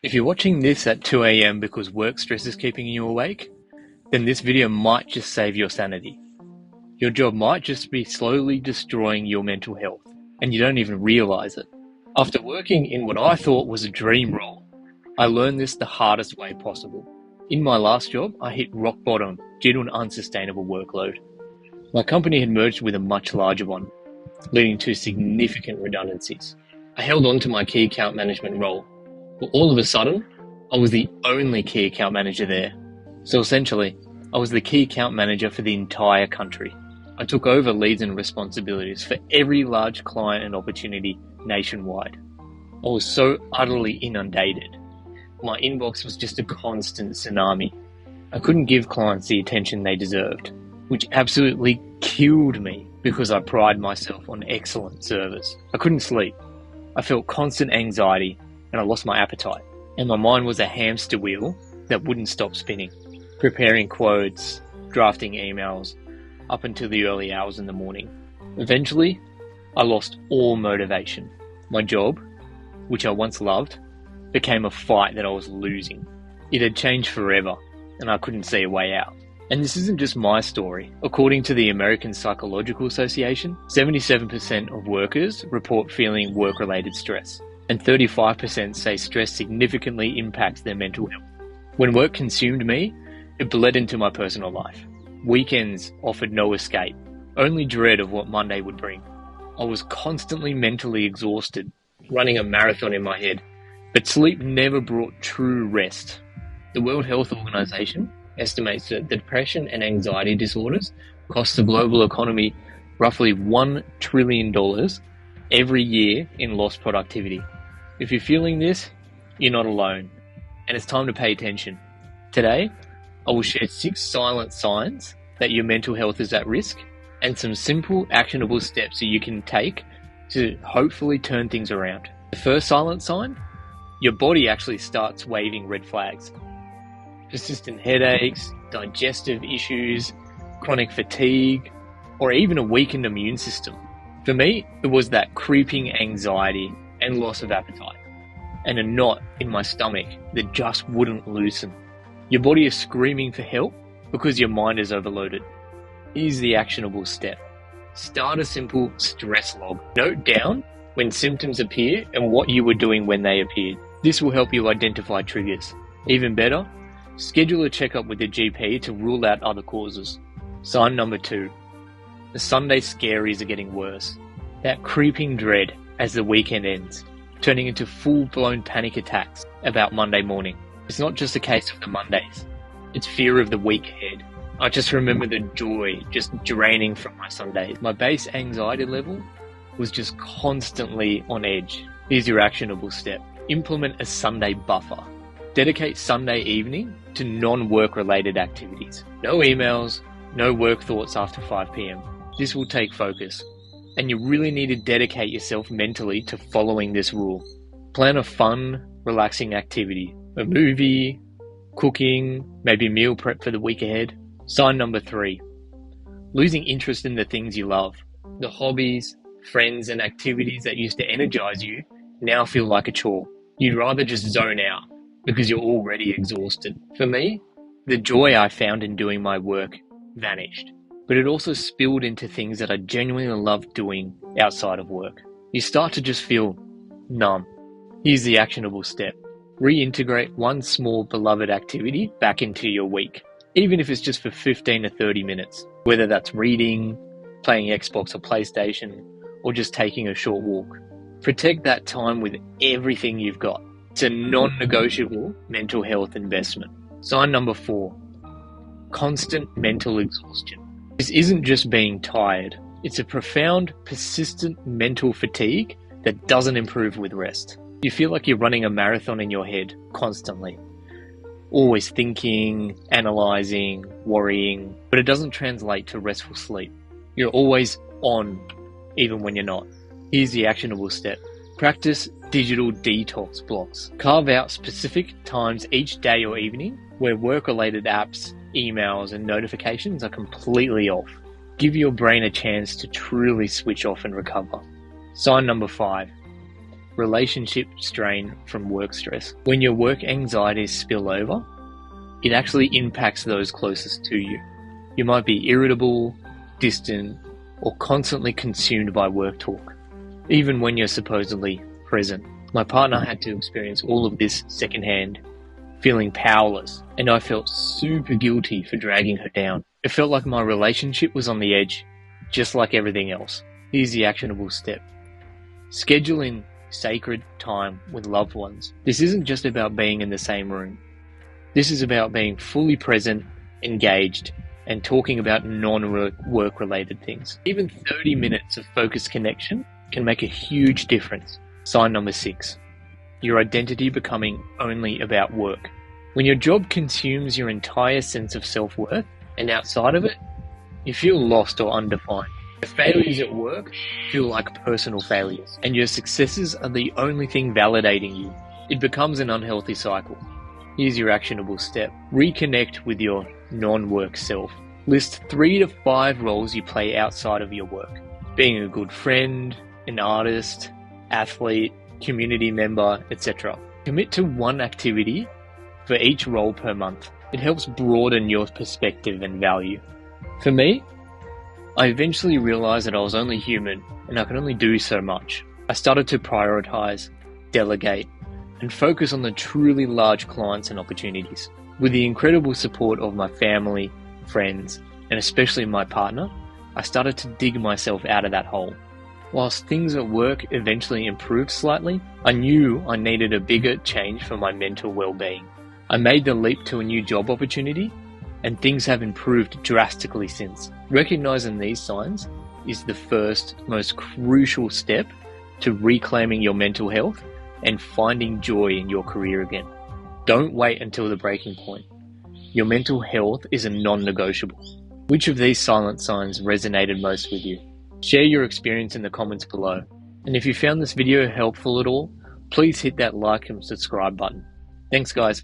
If you're watching this at 2 a.m. because work stress is keeping you awake, then this video might just save your sanity. Your job might just be slowly destroying your mental health, and you don't even realize it. After working in what I thought was a dream role, I learned this the hardest way possible. In my last job, I hit rock bottom due to an unsustainable workload. My company had merged with a much larger one, leading to significant redundancies. I held on to my key account management role, but all of a sudden, I was the only key account manager there. So essentially, I was the key account manager for the entire country. I took over leads and responsibilities for every large client and opportunity nationwide. I was so utterly inundated. My inbox was just a constant tsunami. I couldn't give clients the attention they deserved, which absolutely killed me because I pride myself on excellent service. I couldn't sleep. I felt constant anxiety and I lost my appetite. And my mind was a hamster wheel that wouldn't stop spinning, preparing quotes, drafting emails, up until the early hours in the morning. Eventually, I lost all motivation. My job, which I once loved, became a fight that I was losing. It had changed forever, and I couldn't see a way out. And this isn't just my story. According to the American Psychological Association, 77% of workers report feeling work-related stress, and 35% say stress significantly impacts their mental health. When work consumed me, it bled into my personal life. Weekends offered no escape, only dread of what Monday would bring. I was constantly mentally exhausted, running a marathon in my head, but sleep never brought true rest. The World Health Organization estimates that depression and anxiety disorders cost the global economy roughly $1 trillion every year in lost productivity. If you're feeling this, you're not alone, and it's time to pay attention. Today, I will share 6 silent signs that your mental health is at risk and some simple, actionable steps that you can take to hopefully turn things around. The first silent sign, your body actually starts waving red flags. Persistent headaches, digestive issues, chronic fatigue, or even a weakened immune system. For me, it was that creeping anxiety and loss of appetite, and a knot in my stomach that just wouldn't loosen. Your body is screaming for help because your mind is overloaded. Here's the actionable step. Start a simple stress log. Note down when symptoms appear and what you were doing when they appeared. This will help you identify triggers. Even better, schedule a checkup with the GP to rule out other causes. Sign number 2. The Sunday scaries are getting worse. That creeping dread as the weekend ends, turning into full-blown panic attacks about Monday morning. It's not just a case of the Mondays. It's fear of the week ahead. I just remember the joy just draining from my Sundays. My base anxiety level was just constantly on edge. Here's your actionable step. Implement a Sunday buffer. Dedicate Sunday evening to non-work related activities. No emails, no work thoughts after 5 p.m. This will take focus, and you really need to dedicate yourself mentally to following this rule. Plan a fun, relaxing activity. A movie, cooking, maybe meal prep for the week ahead. Sign number 3. Losing interest in the things you love. The hobbies, friends, and activities that used to energize you now feel like a chore. You'd rather just zone out because you're already exhausted. For me, the joy I found in doing my work vanished, but it also spilled into things that I genuinely love doing outside of work. You start to just feel numb. Here's the actionable step. Reintegrate one small beloved activity back into your week, even if it's just for 15 to 30 minutes, whether that's reading, playing Xbox or PlayStation, or just taking a short walk. Protect that time with everything you've got. It's a non-negotiable mental health investment. Sign number 4, constant mental exhaustion. This isn't just being tired. It's a profound, persistent mental fatigue that doesn't improve with rest. You feel like you're running a marathon in your head constantly. Always thinking, analyzing, worrying, but it doesn't translate to restful sleep. You're always on, even when you're not. Here's the actionable step. Practice digital detox blocks. Carve out specific times each day or evening where work-related apps, emails, and notifications are completely off. Give your brain a chance to truly switch off and recover. Sign number 5. relationship strain from work stress. When your work anxieties spill over, it actually impacts those closest to you. You might be irritable, distant, or constantly consumed by work talk, even when you're supposedly present. My partner had to experience all of this secondhand, feeling powerless, and I felt super guilty for dragging her down. It felt like my relationship was on the edge, just like everything else. Here's the actionable step. Scheduling sacred time with loved ones. This isn't just about being in the same room. This is about being fully present, engaged, and talking about non-work related things. Even 30 minutes of focused connection can make a huge difference. Sign number 6. Your identity becoming only about work. When your job consumes your entire sense of self-worth, and outside of it, you feel lost or undefined. Your failures at work feel like personal failures, and your successes are the only thing validating you. It becomes an unhealthy cycle. Here's your actionable step. Reconnect with your non-work self. List 3 to 5 roles you play outside of your work. Being a good friend, an artist, athlete, community member, etc. Commit to one activity for each role per month. It helps broaden your perspective and value. For me, I eventually realized that I was only human and I could only do so much. I started to prioritize, delegate, and focus on the truly large clients and opportunities. With the incredible support of my family, friends, and especially my partner, I started to dig myself out of that hole. Whilst things at work eventually improved slightly, I knew I needed a bigger change for my mental well-being. I made the leap to a new job opportunity, and things have improved drastically since. Recognizing these signs is the first, most crucial step to reclaiming your mental health and finding joy in your career again. Don't wait until the breaking point. Your mental health is a non-negotiable. Which of these silent signs resonated most with you? Share your experience in the comments below. And if you found this video helpful at all, please hit that like and subscribe button. Thanks guys.